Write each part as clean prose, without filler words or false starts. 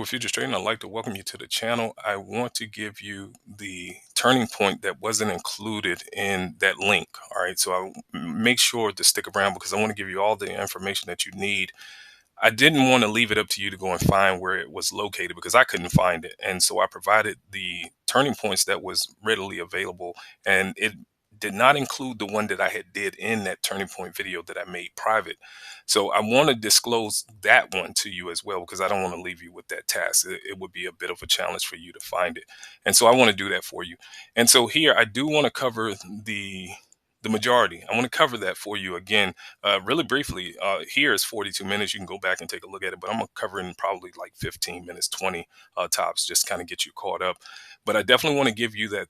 with Futures Trading. I'd like to welcome you to the channel. I want to give you the turning point that wasn't included in that link. All right, so make sure to stick around because I want to give you all the information that you need. I didn't want to leave it up to you to go and find where it was located because I couldn't find it. And so I provided the turning points that was readily available, and it did not include the one that I had did in that turning point video that I made private. So I want to disclose that one to you as well because I don't want to leave you with that task. It would be a bit of a challenge for you to find it. And so I want to do that for you. And so here I do want to cover the majority. I want to cover that for you again, really briefly. Here is 42 minutes. You can go back and take a look at it, but I'm gonna cover in probably like 15 minutes, 20 tops, just kind of get you caught up. But I definitely want to give you that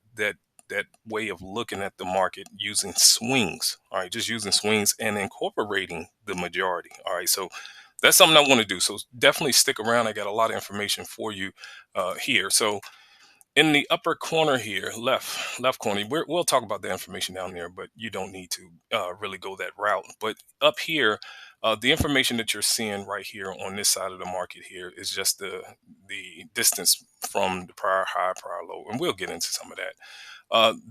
way of looking at the market using swings. All right, just using swings and incorporating the majority. All right, so that's something I want to do. So definitely stick around. I got a lot of information for you here. So in the upper corner here, left corner, we'll talk about the information down there, but you don't need to really go that route. But up here, the information that you're seeing right here on this side of the market here is just the distance from the prior high, prior low, and we'll get into some of that.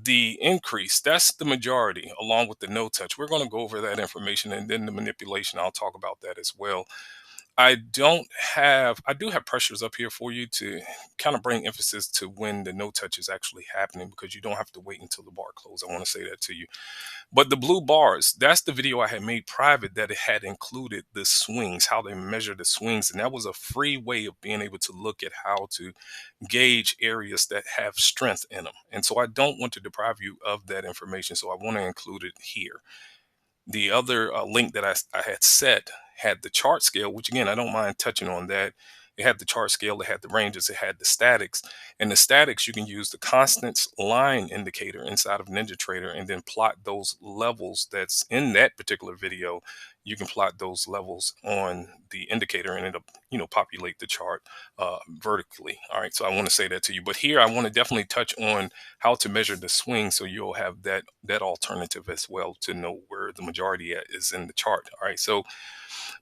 The increase, that's the majority, along with the no touch. We're going to go over that information, and then the manipulation, I'll talk about that as well. I do have pressures up here for you to kind of bring emphasis to when the no touch is actually happening because you don't have to wait until the bar close. I want to say that to you. But the blue bars, that's the video I had made private that it had included the swings, how they measure the swings. And that was a free way of being able to look at how to gauge areas that have strength in them. And so I don't want to deprive you of that information. So I want to include it here. The other link that I had set had the chart scale, which again, I don't mind touching on that. It had the chart scale, it had the ranges, it had the statics. And the statics, you can use the constants line indicator inside of NinjaTrader and then plot those levels that's in that particular video. You can plot those levels on the indicator and it'll, populate the chart vertically. All right, so I want to say that to you. But here I want to definitely touch on how to measure the swing so you'll have that alternative as well to know where the majority is in the chart. All right, so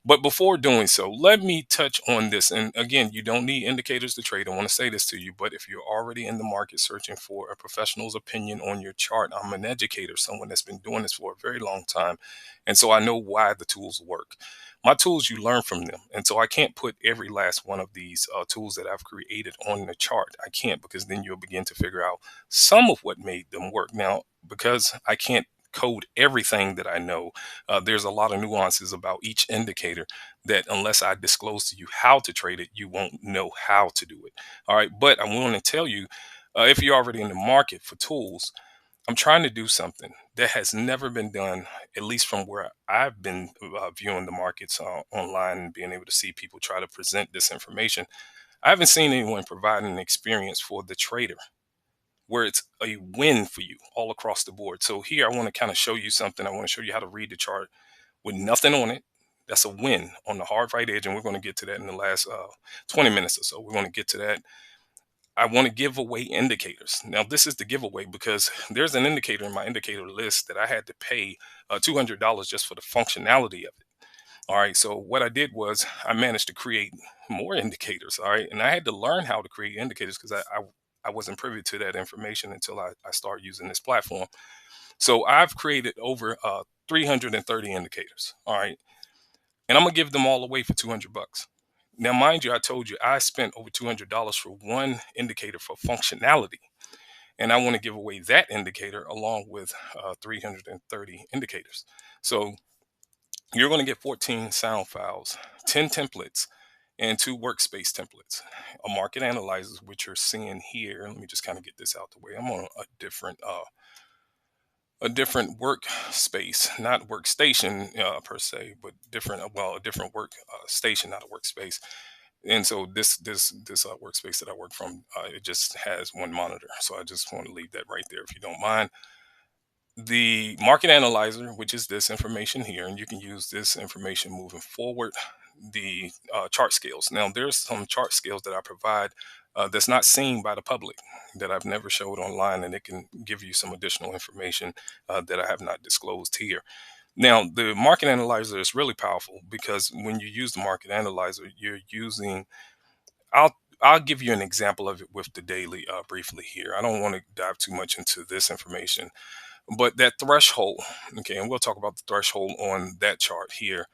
but before doing so, let me touch on this. And again, you don't need indicators to trade. I want to say this to you, but if you're already in the market searching for a professional's opinion on your chart, I'm an educator, someone that's been doing this for a very long time. And so I know why the tools work. My tools, you learn from them. And so I can't put every last one of these tools that I've created on the chart. I can't, because then you'll begin to figure out some of what made them work. Now, because I can't code everything that I know, there's a lot of nuances about each indicator that unless I disclose to you how to trade it, you won't know how to do it. All right. But I want to tell you, if you're already in the market for tools, I'm trying to do something that has never been done, at least from where I've been viewing the markets online and being able to see people try to present this information. I haven't seen anyone provide an experience for the trader where it's a win for you all across the board. So here I want to kind of show you something. I want to show you how to read the chart with nothing on it. That's a win on the hard right edge. And we're going to get to that in the last 20 minutes or so. We're going to get to that. I want to give away indicators. Now, this is the giveaway because there's an indicator in my indicator list that I had to pay $200 just for the functionality of it. All right. So what I did was I managed to create more indicators. All right. And I had to learn how to create indicators because I wasn't privy to that information until I started using this platform. So I've created over 330 indicators. All right. And I'm going to give them all away for 200 bucks. Now, mind you, I told you I spent over $200 for one indicator for functionality. And I want to give away that indicator along with 330 indicators. So you're going to get 14 sound files, 10 templates, and 2 workspace templates. A market analyzer, which you're seeing here. Let me just kind of get this out the way. I'm on a different workspace, not workstation per se, but different. Well, a different work station, not a workspace. And so this workspace that I work from, it just has one monitor. So I just want to leave that right there if you don't mind. The market analyzer, which is this information here, and you can use this information moving forward. The chart scales. Now, there's some chart scales that I provide that's not seen by the public, that I've never showed online, and it can give you some additional information that I have not disclosed here. Now, the market analyzer is really powerful because when you use the market analyzer, you're using, I'll I'll give you an example of it with the daily briefly here. I don't want to dive too much into this information, but that threshold, okay, and we'll talk about the threshold on that chart here.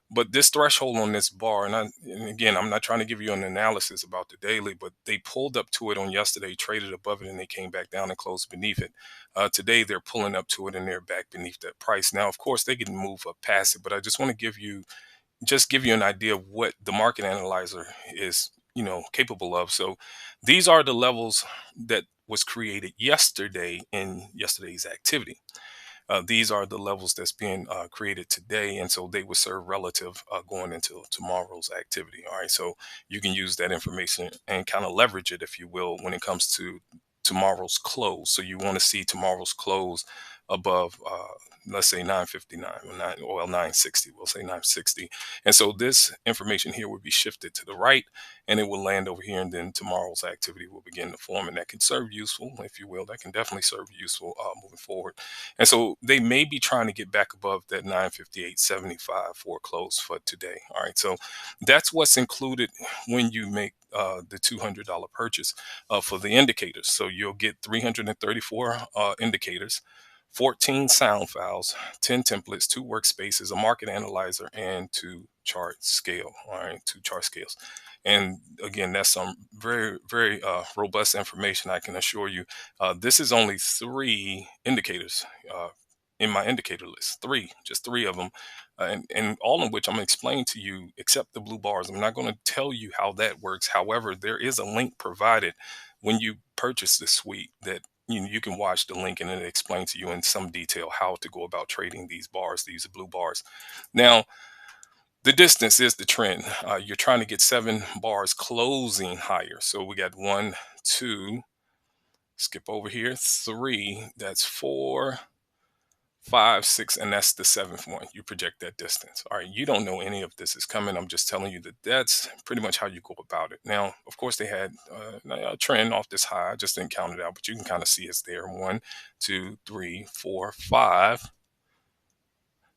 But this threshold on this bar, and again, I'm not trying to give you an analysis about the daily, but they pulled up to it on yesterday, traded above it, and they came back down and closed beneath it. Today, they're pulling up to it and they're back beneath that price. Now, of course, they can move up past it, but I just want to give you an idea of what the market analyzer is, capable of. So these are the levels that was created yesterday in yesterday's activity. These are the levels that's being created today, and so they will serve relative going into tomorrow's activity. All right, so you can use that information and kind of leverage it, if you will, when it comes to tomorrow's close. So you want to see tomorrow's close above, let's say 959 or 960. We'll say 960, and so this information here would be shifted to the right, and it will land over here, and then tomorrow's activity will begin to form, and that can serve useful, if you will. That can definitely serve useful moving forward. And so they may be trying to get back above that 958.75 for a close for today. All right. So that's what's included when you make the $200 purchase for the indicators. So you'll get 334 indicators, 14 sound files, 10 templates, 2 workspaces, a market analyzer, and 2 chart scale. All right. 2 chart scales. And again, that's some very, very robust information, I can assure you. This is only 3 indicators uh, in my indicator list. 3, just 3 of them, and all of which I'm going to explain to you, except the blue bars. I'm not going to tell you how that works. However, there is a link provided when you purchase the suite that you can watch the link, and it explains to you in some detail how to go about trading these bars, these blue bars. Now, the distance is the trend. You're trying to get 7 bars closing higher. So we got 1, 2, skip over here, 3, that's 4, 5, 6, and that's the 7th one. You project that distance. All right, you don't know any of this is coming. I'm just telling you that that's pretty much how you go about it. Now, of course, they had a trend off this high. I just didn't count it out, but you can kind of see it's there. 1, 2, 3, 4, 5,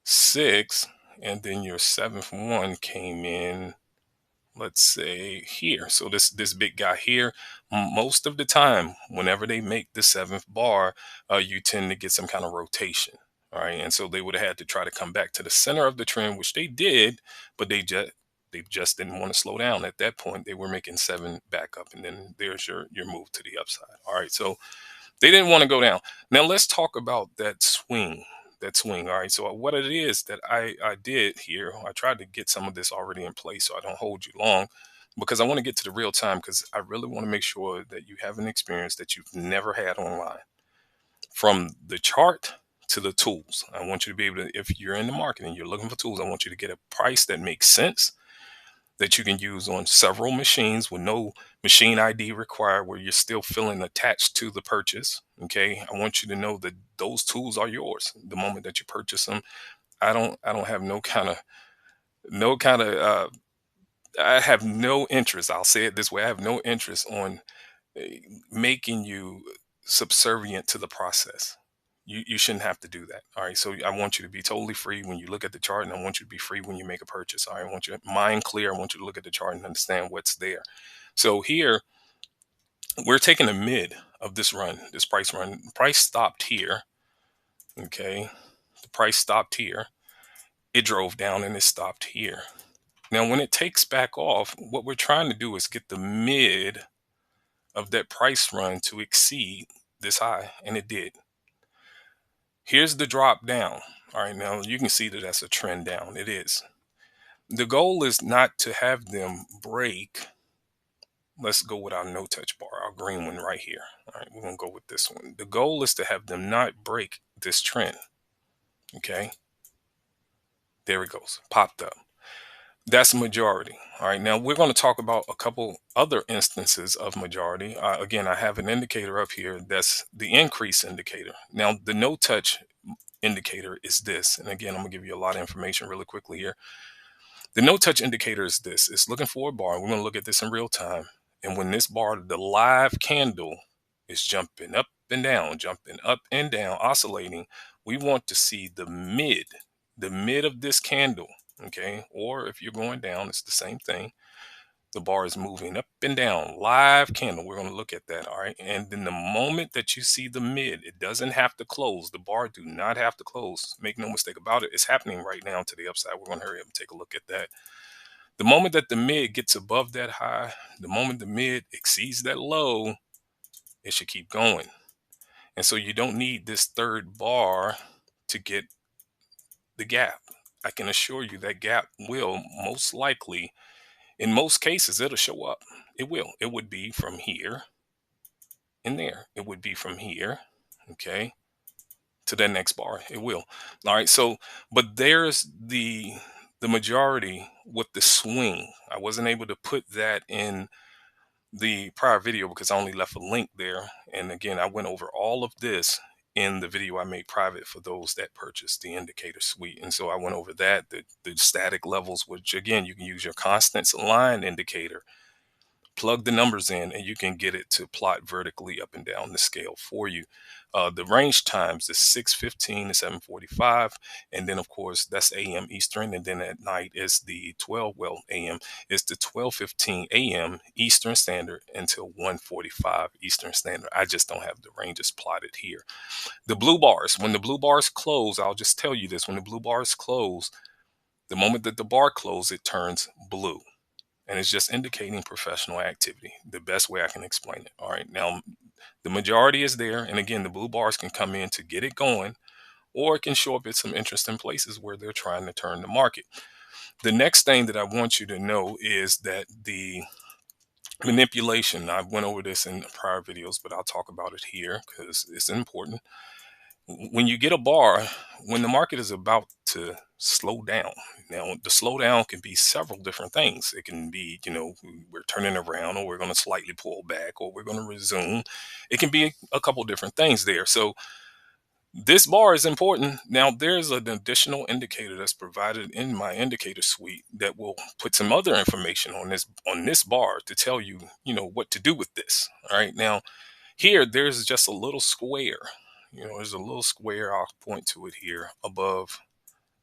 6, and then your 7th one came in, let's say here. So this big guy here, most of the time, whenever they make the 7th bar, you tend to get some kind of rotation. All right, and so they would have had to try to come back to the center of the trend, which they did, but they just didn't want to slow down. At that point, they were making 7 back up, and then there's your move to the upside. All right, so they didn't want to go down. Now let's talk about that swing. That swing. All right. So what it is that I did here, I tried to get some of this already in place so I don't hold you long, because I want to get to the real time, because I really want to make sure that you have an experience that you've never had online. From the chart to the tools. I want you to be able to, if you're in the market and you're looking for tools, I want you to get a price that makes sense, that you can use on several machines with no machine ID required, where you're still feeling attached to the purchase. Okay. I want you to know that those tools are yours the moment that you purchase them. I don't have no kind of I have no interest. I'll say it this way. I have no interest on uh, making you subservient to the process. You shouldn't have to do that. All right. So I want you to be totally free when you look at the chart, and I want you to be free when you make a purchase. All right. I want your mind clear. I want you to look at the chart and understand what's there. So here we're taking the mid of this run, this price run. Price stopped here. Okay. The price stopped here. It drove down and it stopped here. Now, when it takes back off, what we're trying to do is get the mid of that price run to exceed this high, and it did. Here's the drop down. All right, now you can see that that's a trend down. It is. The goal is not to have them break. Let's go with our no touch bar, our green one right here. All right, we're going to go with this one. The goal is to have them not break this trend. Okay, there it goes, popped up. That's majority. All right, now we're going to talk about a couple other instances of majority. Again, I have an indicator up here that's the increase indicator. Now, the no touch indicator is this. And again, I'm going to give you a lot of information really quickly here. The no touch indicator is this. It's looking for a bar. We're going to look at this in real time. And when this bar, the live candle, is jumping up and down, oscillating, we want to see the mid of this candle. Okay, or if you're going down, it's the same thing. The bar is moving up and down, live candle. We're going to look at that. All right. And then the moment that you see the mid, it doesn't have to close. The bar do not have to close. Make no mistake about it. It's happening right now to the upside. We're going to hurry up and take a look at that. The moment that the mid gets above that high, the moment the mid exceeds that low, it should keep going. And so you don't need this third bar to get the gap. I can assure you that gap will most likely, in most cases, it'll show up. It will. It would be from here and there. It would be from here, okay, to that next bar. It will. All right. So, but there's the majority with the swing. I wasn't able to put that in the prior video because I only left a link there. And again, I went over all of this in the video I made private for those that purchased the indicator suite. And so I went over that, the static levels, which again, you can use your constant line indicator, plug the numbers in, and you can get it to plot vertically up and down the scale for you. The range times is 6:15 to 7:45, and then of course that's AM Eastern, and then at night is the 12, well, AM is the 12:15 AM Eastern Standard until 1:45 Eastern Standard. I just don't have the ranges plotted here. The blue bars, when the blue bars close, I'll just tell you this: when the blue bars close, the moment that the bar closes, it turns blue, and it's just indicating professional activity. The best way I can explain it. All right. Now, the majority is there. And again, the blue bars can come in to get it going, or it can show up at some interesting places where they're trying to turn the market. The next thing that I want you to know is that the manipulation, I went over this in prior videos, but I'll talk about it here because it's important. When you get a bar, when the market is about to slow down, now the slowdown can be several different things. It can be, we're turning around, or we're going to slightly pull back, or we're going to resume. It can be a couple different things there. So this bar is important. Now there's an additional indicator that's provided in my indicator suite that will put some other information on this bar to tell you, what to do with this. All right. Now here, there's just a little square. There's a little square. I'll point to it here above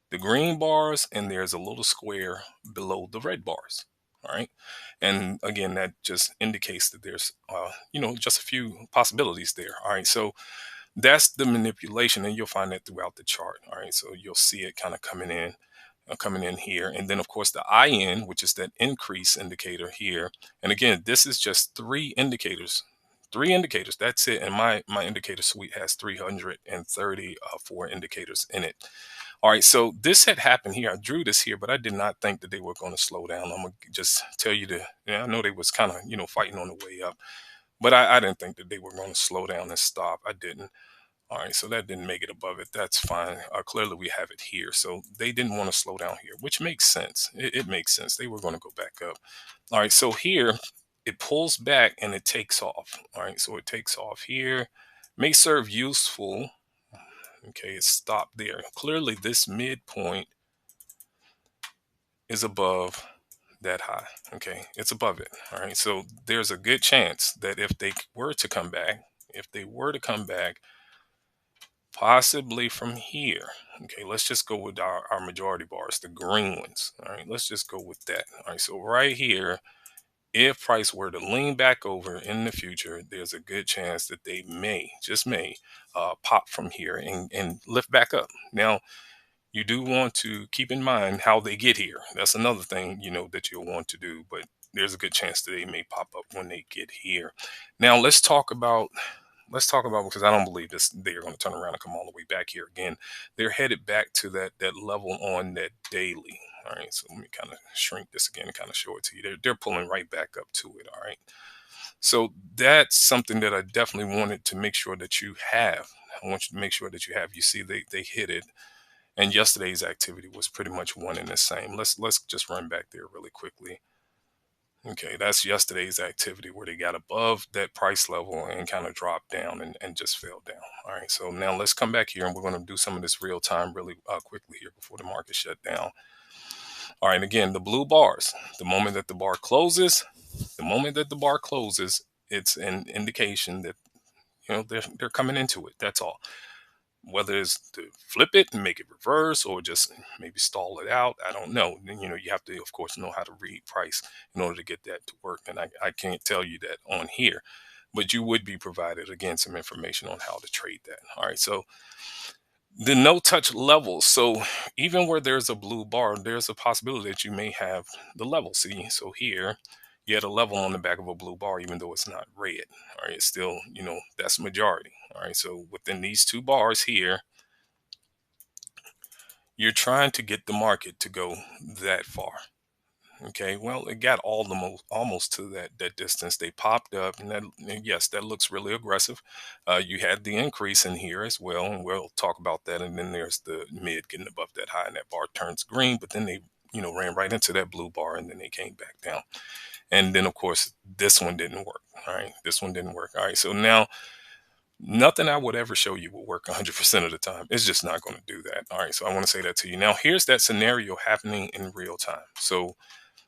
the green bars, and there's a little square below the red bars. All right. And again, that just indicates that there's, just a few possibilities there. All right. So that's the manipulation, and you'll find that throughout the chart. All right. So you'll see it kind of coming in here. And then of course the IN, which is that increase indicator here. And again, this is just three indicators. That's it. And my indicator suite has 334 indicators in it. All right. So this had happened here. I drew this here, but I did not think that they were going to slow down. I'm going to just tell you I know they was kind of, fighting on the way up, but I didn't think that they were going to slow down and stop. I didn't. All right, so that didn't make it above it. That's fine. Clearly, we have it here. So they didn't want to slow down here, which makes sense. It makes sense. They were going to go back up. All right, so here it pulls back and it takes off. All right, so it takes off here. May serve useful. Okay, it stopped there. Clearly, this midpoint is above that high. Okay, it's above it. All right, so there's a good chance that if they were to come back, possibly from here. Okay, let's just go with our majority bars, the green ones. All right, let's just go with that. All right, so right here, if price were to lean back over in the future, there's a good chance that they just may, pop from here and lift back up. Now, you do want to keep in mind how they get here. That's another thing, that you'll want to do, but there's a good chance that they may pop up when they get here. Now, let's talk about, because I don't believe they're going to turn around and come all the way back here again. They're headed back to that level on that daily. All right, so let me kind of shrink this again and kind of show it to you. They're pulling right back up to it. All right, so that's something that I definitely wanted to make sure that you have. I want you to make sure that you have. You see, they hit it, and yesterday's activity was pretty much one and the same. Let's just run back there really quickly. Okay, that's yesterday's activity where they got above that price level and kind of dropped down and just fell down. All right, so now let's come back here and we're going to do some of this real time really quickly here before the market shut down. All right, again, the blue bars, the moment that the bar closes, it's an indication that they're coming into it. That's all. whether it's to flip it and make it reverse or just maybe stall it out. I don't know. Then, you have to, of course, know how to read price in order to get that to work. And I can't tell you that on here, but you would be provided, again, some information on how to trade that. All right. So the no touch levels. So even where there's a blue bar, there's a possibility that you may have the level. See, so here you had a level on the back of a blue bar, even though it's not red. All right, it's still, that's majority. All right, so within these two bars here, you're trying to get the market to go that far. Okay, well, it got almost to that distance. They popped up, and yes, that looks really aggressive. You had the increase in here as well, and we'll talk about that. And then there's the mid getting above that high, and that bar turns green. But then they, ran right into that blue bar, and then they came back down. And then, of course, this one didn't work. All right, this one didn't work. All right, so now nothing I would ever show you will work 100% of the time. It's just not going to do that. All right, so I want to say that to you. Now, here's that scenario happening in real time. So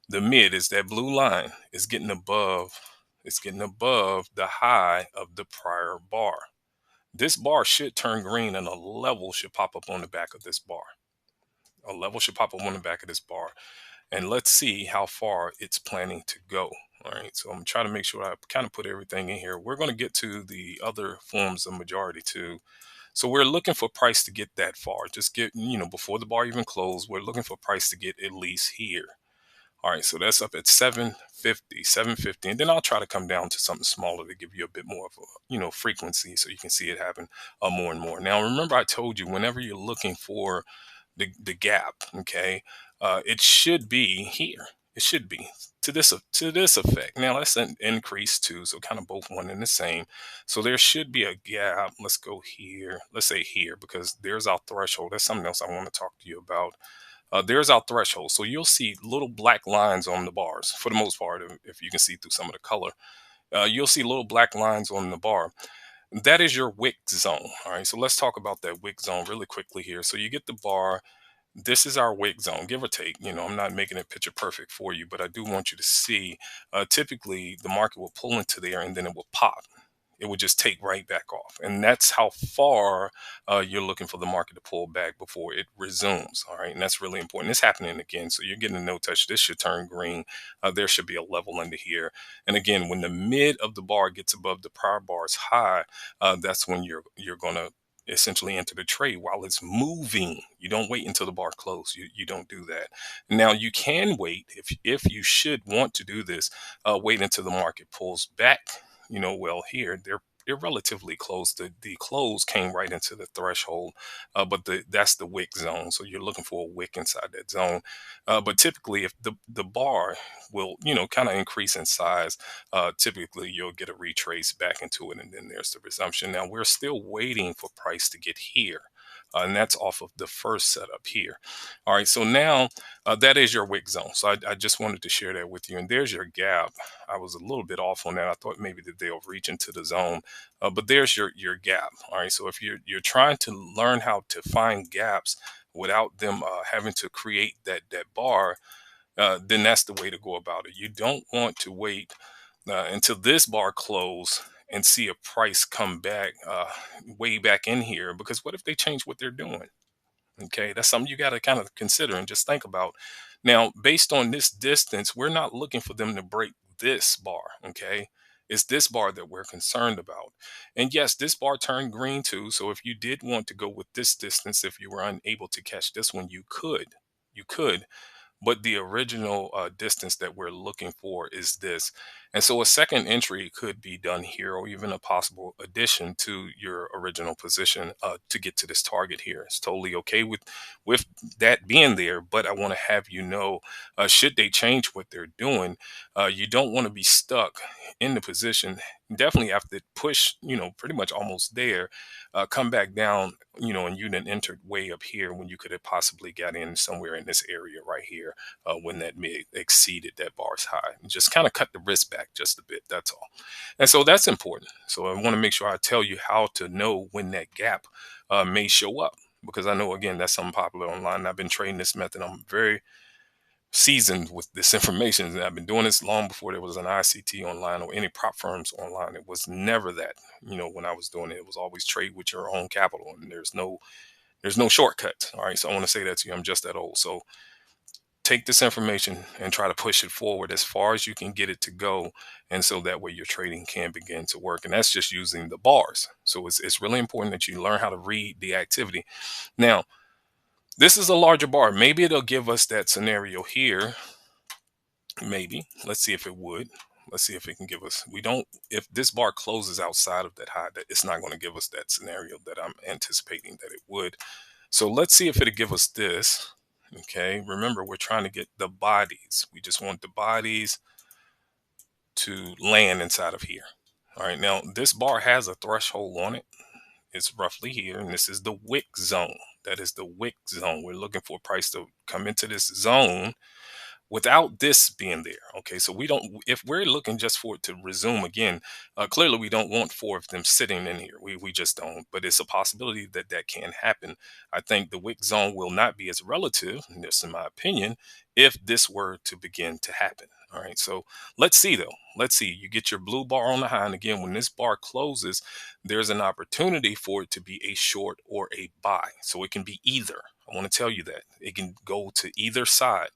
the mid is that blue line is getting above, it's getting above the high of the prior bar. This bar should turn green and a level should pop up on the back of this bar. A level should pop up on the back of this bar. And let's see how far it's planning to go. All right, so I'm trying to make sure I kind of put everything in here. We're going to get to the other forms of majority too. So we're looking for price to get that far. Just get, before the bar even closed, we're looking for price to get at least here. All right, so that's up at 750, 750. And then I'll try to come down to something smaller to give you a bit more of a, frequency so you can see it happen more and more. Now, remember I told you whenever you're looking for the gap, okay, it should be here. It should be to this effect. Now let's increase too, so kind of both one and the same. So there should be a gap. Let's go here. Let's say here because there's our threshold. That's something else I want to talk to you about. There's our threshold. So you'll see little black lines on the bars for the most part, if you can see through some of the color. You'll see little black lines on the bar. That is your wick zone. All right. So let's talk about that wick zone really quickly here. So you get the bar. This is our wick zone, give or take. I'm not making it picture perfect for you, but I do want you to see typically the market will pull into there and then it will pop. It would just take right back off. And that's how far you're looking for the market to pull back before it resumes. All right. And that's really important. It's happening again. So you're getting a no touch. This should turn green. There should be a level under here. And again, when the mid of the bar gets above the prior bar's high, that's when you're going to essentially enter the trade while it's moving. You don't wait until the bar closes. You don't do that. Now you can wait if you should want to do this, wait until the market pulls back. Well, here they're relatively close. The close came right into the threshold, but that's the wick zone. So you're looking for a wick inside that zone. But typically, if the bar will kind of increase in size, typically you'll get a retrace back into it, and then there's the resumption. Now we're still waiting for price to get here. And that's off of the first setup here. All right, so now that is your wick zone. So I just wanted to share that with you. And there's your gap. I was a little bit off on that. I thought maybe that they'll reach into the zone, but there's your gap. All right, so if you're trying to learn how to find gaps without them having to create that bar, then that's the way to go about it. You don't want to wait until this bar close and see a price come back way back in here, because what if they change what they're doing? Okay, that's something you got to kind of consider and just think about. Now, based on this distance, we're not looking for them to break this bar. Okay, it's this bar that we're concerned about. And yes, this bar turned green too. So if you did want to go with this distance, if you were unable to catch this one, you could. You could. But the original distance that we're looking for is this. And so a second entry could be done here, or even a possible addition to your original position to get to this target here. It's totally okay with that being there, but I want to have you know, should they change what they're doing, you don't want to be stuck in the position. Definitely have to push, pretty much almost there, come back down, and you didn't enter way up here when you could have possibly got in somewhere in this area right here when that mid exceeded that bar's high. Just kind of cut the risk back just a bit. That's all. And so that's important. So I want to make sure I tell you how to know when that gap may show up, because I know, again, that's something popular online. I've been trading this method. I'm very seasoned with this information. And I've been doing this long before there was an ICT online or any prop firms online. It was never that. When I was doing it, it was always trade with your own capital, and there's no shortcuts. All right, so I want to say that to you. I'm just that old. So take this information and try to push it forward as far as you can get it to go, and so that way your trading can begin to work. And that's just using the bars. So it's really important that you learn how to read the activity. Now, this is a larger bar. Maybe it'll give us that scenario here. Maybe. Let's see if it would. Let's see if it can give us. We don't. If this bar closes outside of that high, that it's not going to give us that scenario that I'm anticipating that it would. So let's see if it'll give us this. Okay. Remember, we're trying to get the bodies. We just want the bodies to land inside of here. All right. Now this bar has a threshold on it. It's roughly here, and this is the wick zone. That is the wick zone. We're looking for a price to come into this zone without this being there. Okay, so we don't, if we're looking just for it to resume again, clearly we don't want four of them sitting in here. We just don't, but it's a possibility that that can happen. I think the wick zone will not be as relative, and this in my opinion, if this were to begin to happen. All right, so let's see though. Let's see. You get your blue bar on the high, and again, when this bar closes, there's an opportunity for it to be a short or a buy. So it can be either. I want to tell you that it can go to either side.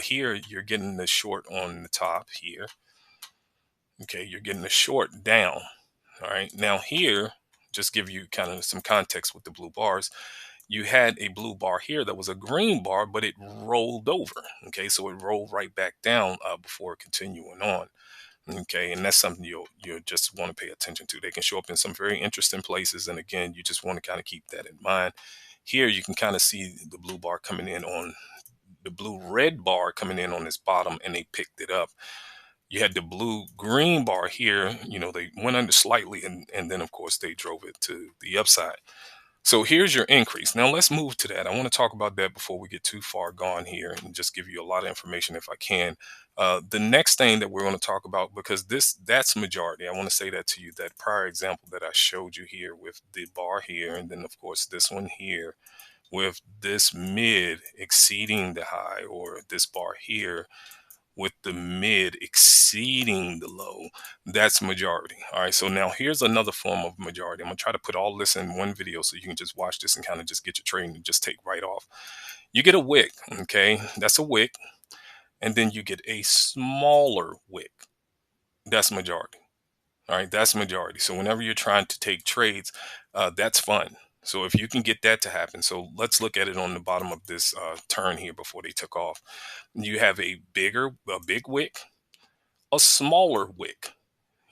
Here, you're getting the short on the top here. Okay, you're getting the short down. All right, now here, just give you kind of some context with the blue bars. You had a blue bar here that was a green bar, but it rolled over. Okay, so it rolled right back down before continuing on. Okay, and that's something you'll just want to pay attention to. They can show up in some very interesting places, and again, you just want to kind of keep that in mind. Here, you can kind of see the blue bar coming in on the blue red bar coming in on this bottom, and they picked it up. You had the blue green bar here, they went under slightly, and then of course they drove it to the upside. So here's your increase. Now let's move to that. I want to talk about that before we get too far gone here, and just give you a lot of information if I can. The next thing that we're going to talk about, because that's majority. I want to say that to you, that prior example that I showed you here with the bar here, and then of course this one here with this mid exceeding the high, or this bar here with the mid exceeding the low, that's majority. All right, so now here's another form of majority. I'm gonna try to put all this in one video so you can just watch this and kind of just get your trading and just take right off. You get a wick. Okay, that's a wick, and then you get a smaller wick. That's majority. All right, that's majority. So whenever you're trying to take trades, that's fun. So if you can get that to happen, so let's look at it on the bottom of this turn here before they took off. You have a big wick, a smaller wick.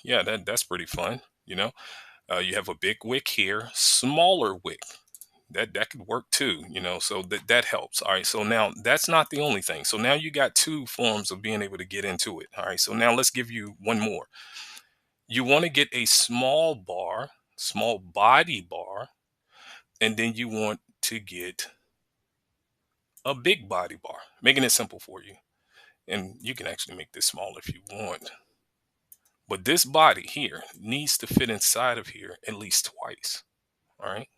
Yeah, that's pretty fun. You have a big wick here, smaller wick. That could work too. So that helps. All right. So now that's not the only thing. So now you got two forms of being able to get into it. All right. So now let's give you one more. You want to get a small bar, small body bar, and then you want to get a big body bar, making it simple for you. And you can actually make this small if you want. But this body here needs to fit inside of here at least twice. All right.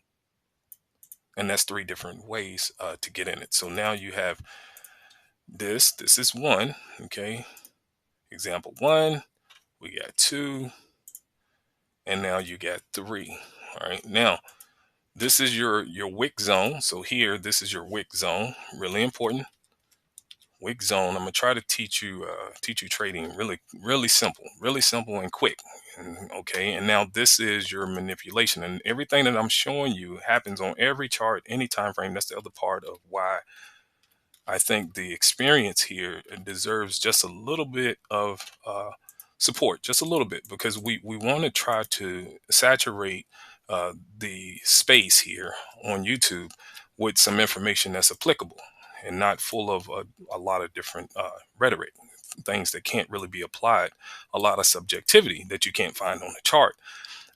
And that's three different ways to get in it. So now you have this. This is one. Okay. Example one. We got two. And now you got three. All right. Now, this is your wick zone. So here, this is your wick zone. Really important. Wick zone. I'm gonna try to teach you trading really simple and quick. Okay, and now this is your manipulation, and everything that I'm showing you happens on every chart, any time frame. That's the other part of why I think the experience here deserves just a little bit of support, just a little bit, because we want to try to saturate the space here on YouTube with some information that's applicable and not full of a lot of different rhetoric, things that can't really be applied, a lot of subjectivity that you can't find on the chart.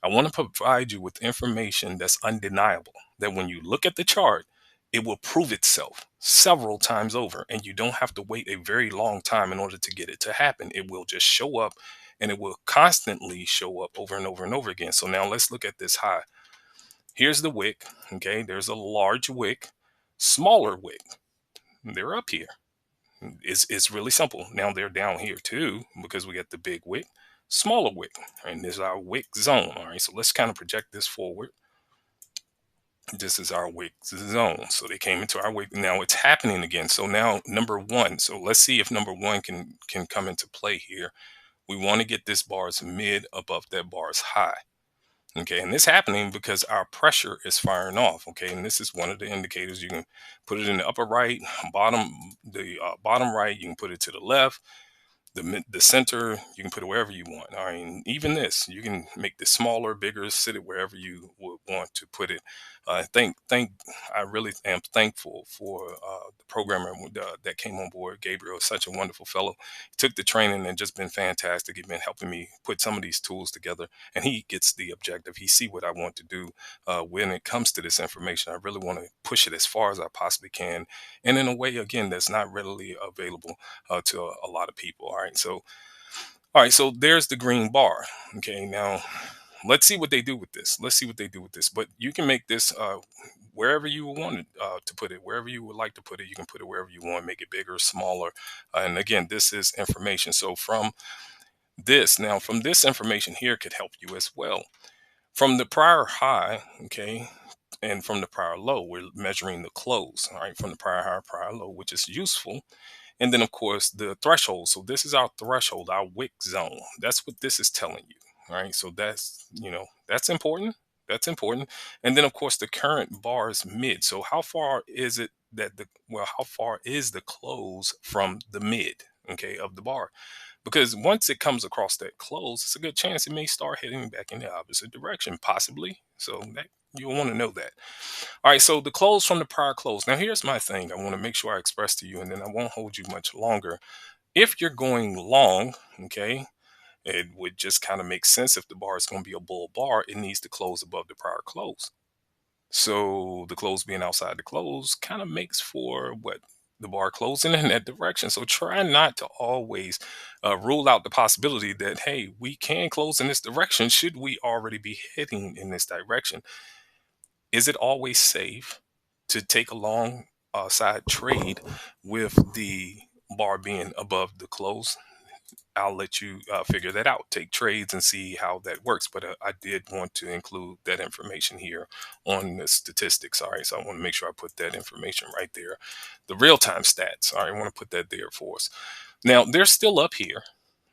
I want to provide you with information that's undeniable, that when you look at the chart, it will prove itself several times over, and you don't have to wait a very long time in order to get it to happen. It will just show up, and it will constantly show up over and over and over again. So now let's look at this high. Here's the wick. Okay, there's a large wick, smaller wick. They're up here. It's really simple. Now they're down here too because we got the big wick, smaller wick, and this is our wick zone. All right, so let's kind of project this forward. This is our wick zone. So they came into our wick. Now it's happening again. So now number one. So let's see if number one can come into play here. We want to get this bar's mid above that bar's high. Okay, and this happening because our pressure is firing off. Okay, and this is one of the indicators. You can put it in the upper right, bottom, the bottom right. You can put it to the left, the center. You can put it wherever you want. I mean, even this, you can make this smaller, bigger, sit it wherever you would want to put it. I really am thankful for the programmer that came on board. Gabriel is such a wonderful fellow. He took the training and just been fantastic. He's been helping me put some of these tools together, and he gets the objective. He see what I want to do when it comes to this information. I really want to push it as far as I possibly can, and in a way, again, that's not readily available to a lot of people. All right, so there's the green bar. Okay, now let's see what they do with this. Let's see what they do with this. But you can make this wherever you want it, to put it, wherever you would like to put it. You can put it wherever you want, make it bigger, smaller. And again, this is information. So from this information here could help you as well. From the prior high, okay, and from the prior low, we're measuring the close. All right, from the prior high, prior low, which is useful. And then, of course, the threshold. So this is our threshold, our wick zone. That's what this is telling you. All right. So that's important. That's important. And then, of course, the current bar is mid. So how far is it how far is the close from the mid, okay, of the bar? Because once it comes across that close, it's a good chance it may start heading back in the opposite direction, possibly. So that you'll want to know that. All right, so the close from the prior close. Now, here's my thing I want to make sure I express to you, and then I won't hold you much longer. If you're going long, okay, it would just kind of make sense if the bar is going to be a bull bar, it needs to close above the prior close. So the close being outside the close kind of makes for what? The bar closing in that direction. So try not to always rule out the possibility that, hey, we can close in this direction should we already be heading in this direction. Is it always safe to take a long side trade with the bar being above the close? I'll let you figure that out. Take trades and see how that works. But I did want to include that information here on the statistics. All right. So I want to make sure I put that information right there. The real time stats. All right. I want to put that there for us. Now, they're still up here.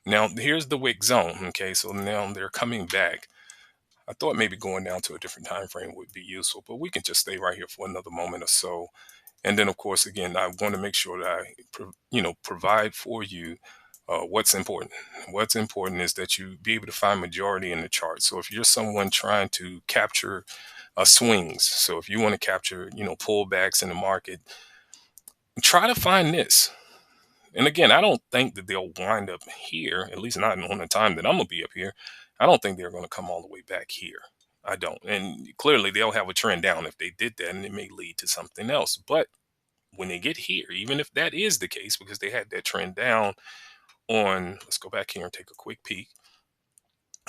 Now, here's the wick zone. Okay. So now they're coming back. I thought maybe going down to a different time frame would be useful, but we can just stay right here for another moment or so. And then, of course, again, I want to make sure that provide for you what's important. What's important is that you be able to find majority in the chart. So if you're someone trying to capture swings, so if you want to capture, pullbacks in the market, try to find this. And again, I don't think that they'll wind up here, at least not on the time that I'm going to be up here. I don't think they're going to come all the way back here. I don't. And clearly they'll have a trend down if they did that, and it may lead to something else. But when they get here, even if that is the case, because they had that trend down let's go back here and take a quick peek.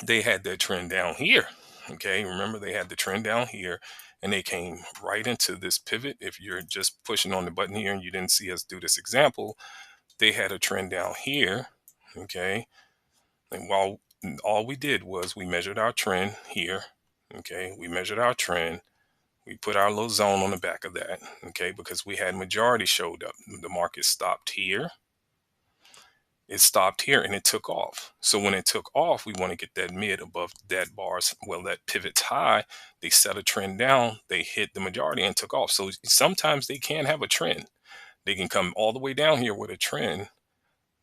They had that trend down here. Okay. Remember, they had the trend down here and they came right into this pivot. If you're just pushing on the button here and you didn't see us do this example, they had a trend down here. Okay. And while all we did was we measured our trend here. Okay. We measured our trend. We put our little zone on the back of that. Okay. Because we had majority showed up. The market stopped here. It stopped here and it took off. So when it took off, we want to get that mid above that bars. Well, that pivots high. They set a trend down. They hit the majority and took off. So sometimes they can have a trend. They can come all the way down here with a trend.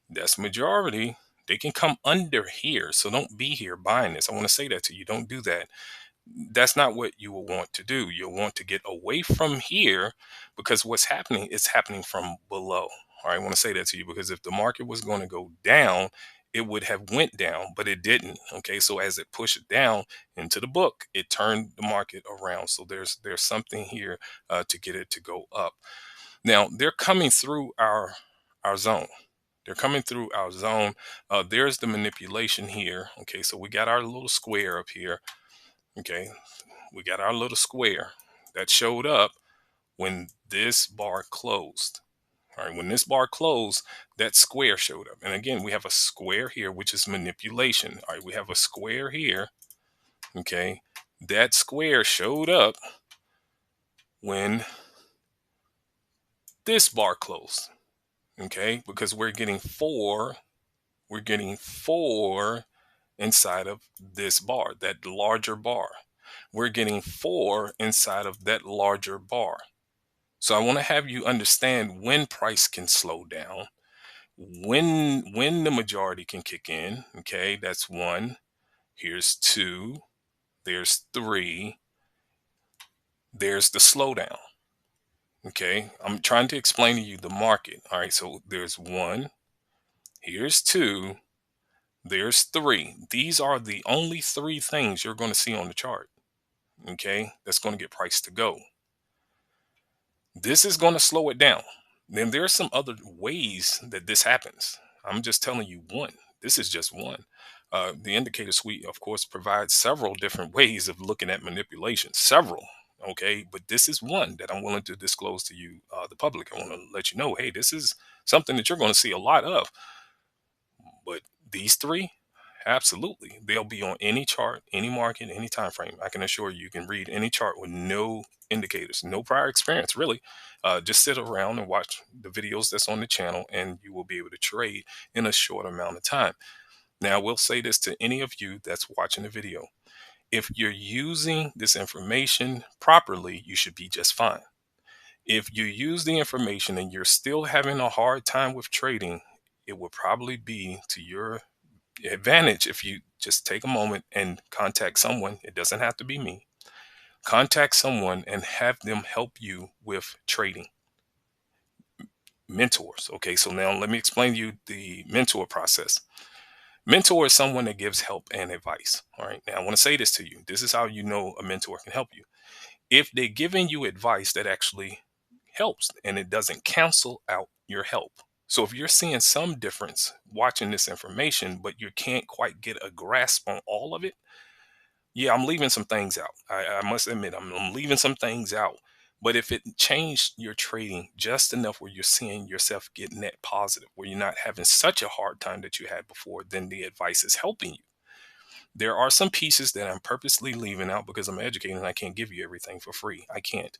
That's majority. They can come under here. So don't be here buying this. I want to say that to you. Don't do that. That's not what you will want to do. You'll want to get away from here because what's happening is happening from below. All right, I want to say that to you because if the market was going to go down, it would have went down, but it didn't. Okay, so as it pushed it down into the book, it turned the market around. So there's something here to get it to go up. Now they're coming through our zone. They're coming through our zone. There's the manipulation here. Okay, so we got our little square up here. Okay, we got our little square that showed up when this bar closed. All right, when this bar closed, that square showed up. And again, we have a square here, which is manipulation. All right, we have a square here. Okay, that square showed up when this bar closed. Okay, because we're getting four inside of this bar, that larger bar. We're getting four inside of that larger bar. So I want to have you understand when price can slow down, when the majority can kick in. Okay, that's one. Here's two. There's three. There's the slowdown. Okay, I'm trying to explain to you the market. All right, so there's one. Here's two. There's three. These are the only three things you're going to see on the chart. Okay, that's going to get price to go. This is going to slow it down. Then there's some other ways that this happens. I'm just telling you one. This is just one. The indicator suite, of course, provides several different ways of looking at manipulation. Several. Okay, but this is one that I'm willing to disclose to you, the public. I want to let you know, hey, this is something that you're going to see a lot of. But these three, absolutely, they'll be on any chart, any market, any time frame. I can assure you, you can read any chart with no indicators, no prior experience, really. Just sit around and watch the videos that's on the channel, and you will be able to trade in a short amount of time. Now, I will say this to any of you that's watching the video. If you're using this information properly, you should be just fine. If you use the information and you're still having a hard time with trading, it will probably be to your advantage if you just take a moment and contact someone. It doesn't have to be me. Contact someone and have them help you with trading. Mentors. Okay, so now let me explain to you the mentor process. Mentor is someone that gives help and advice. All right, now I want to say this to you. This is how you know a mentor can help you. If they're giving you advice that actually helps and it doesn't cancel out your help. So if you're seeing some difference watching this information, but you can't quite get a grasp on all of it, yeah, I'm leaving some things out. I must admit, I'm leaving some things out. But if it changed your trading just enough where you're seeing yourself get net positive, where you're not having such a hard time that you had before, then the advice is helping you. There are some pieces that I'm purposely leaving out because I'm educated and I can't give you everything for free. I can't.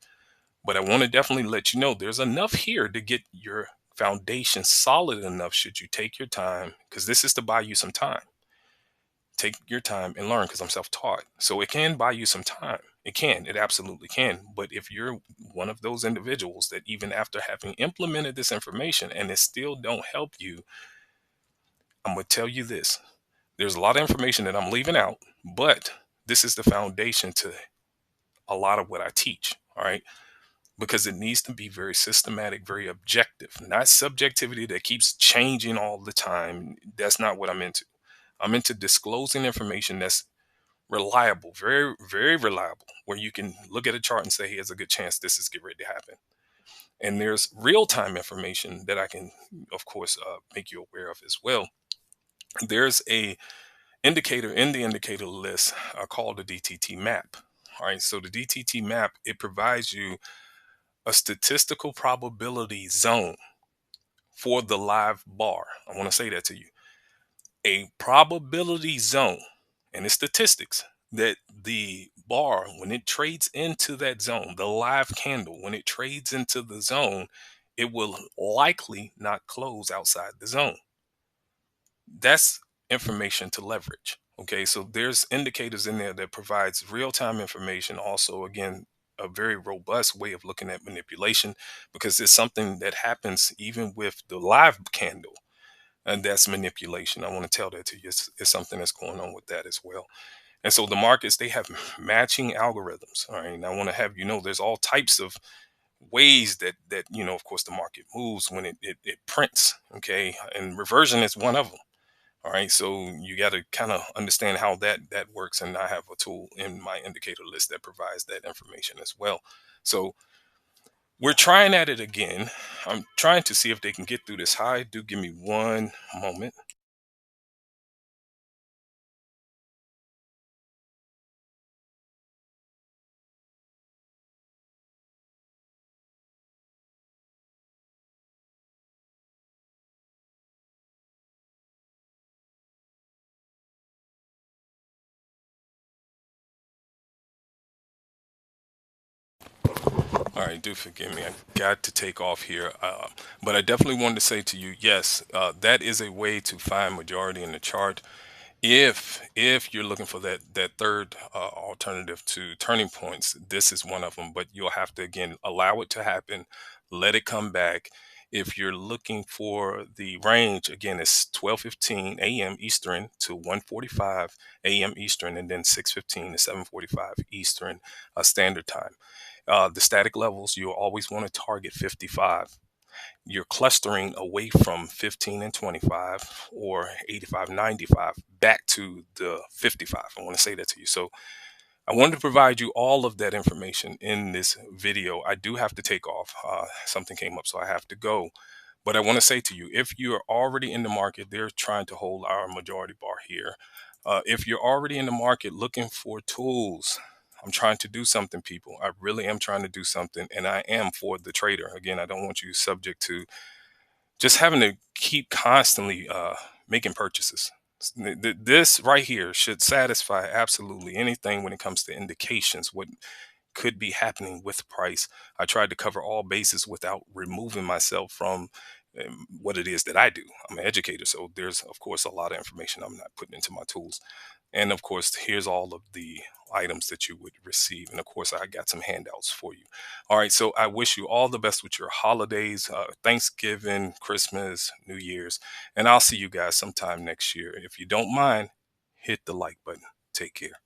But I want to definitely let you know there's enough here to get your foundation solid enough should you take your time, because this is to buy you some time. Take your time and learn, because I'm self-taught. So it can buy you some time. It can. It absolutely can. But if you're one of those individuals that even after having implemented this information and it still don't help you, I'm going to tell you this. There's a lot of information that I'm leaving out, but this is the foundation to a lot of what I teach. All right. Because it needs to be very systematic, very objective, not subjectivity that keeps changing all the time. That's not what I'm into. I'm into disclosing information that's reliable, very, very reliable, where you can look at a chart and say, hey, there's a good chance this is getting ready to happen. And there's real time information that I can, of course, make you aware of as well. There's a indicator in the indicator list called the DTT map. All right, so the DTT map, it provides you a statistical probability zone for the live bar. I want to say that to you. A probability zone, and it's statistics that the bar, when it trades into that zone, the live candle, when it trades into the zone, it will likely not close outside the zone. That's information to leverage. Okay, so there's indicators in there that provides real-time information. Also, again, a very robust way of looking at manipulation, because it's something that happens even with the live candle, and that's manipulation. I want to tell that to you. It's something that's going on with that as well. And so the markets, they have matching algorithms. All right, and I want to have you know there's all types of ways that of course the market moves when it prints. Okay, and reversion is one of them. All right, so you got to kind of understand how that works, and I have a tool in my indicator list that provides that information as well. So we're trying at it again. I'm trying to see if they can get through this high. Do give me one moment. All right, do forgive me. I got to take off here. But I definitely wanted to say to you, yes, that is a way to find majority in the chart. If you're looking for that third alternative to turning points, this is one of them. But you'll have to again allow it to happen, let it come back. If you're looking for the range, again, it's 12:15 a.m. Eastern to 1:45 a.m. Eastern, and then 6:15 to 7:45 Eastern Standard Time. The static levels, you'll always want to target 55. You're clustering away from 15 and 25 or 85, 95 back to the 55. I want to say that to you. So I wanted to provide you all of that information in this video. I do have to take off. Something came up, so I have to go. But I want to say to you, if you're already in the market, they're trying to hold our majority bar here. If you're already in the market looking for tools, I'm trying to do something, people. I really am trying to do something, and I am for the trader. Again, I don't want you subject to just having to keep constantly making purchases. This right here should satisfy absolutely anything when it comes to indications, what could be happening with price. I tried to cover all bases without removing myself from what it is that I do. I'm an educator, so there's of course a lot of information I'm not putting into my tools. And of course, here's all of the items that you would receive. And of course, I got some handouts for you. All right, so I wish you all the best with your holidays, Thanksgiving, Christmas, New Year's, and I'll see you guys sometime next year. If you don't mind, hit the like button. Take care.